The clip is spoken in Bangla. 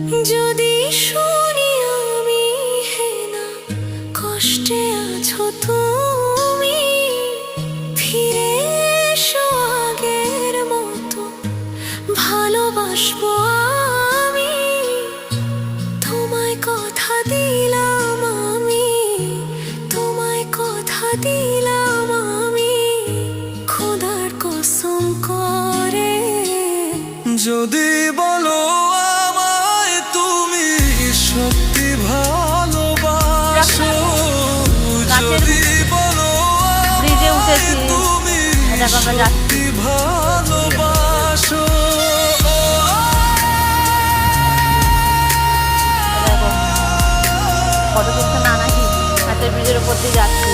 যদি শুনি আমি হে না কষ্টে আছো তুমি, ফিরে এসো আগের মতো ভালোবাসবো আমি। তোমায় কথা দিলাম আমি, তোমায় কথা দিলাম আমি, খোদার কসম করে। যদি বলো আমায় তুমি সত্যি ভালোবাসো, যদি বলো আমায় তুমি সত্যি ভালোবাসো, ফটো তুলতে না নাকি হাতের ব্রিজের উপর দিয়ে যাচ্ছি।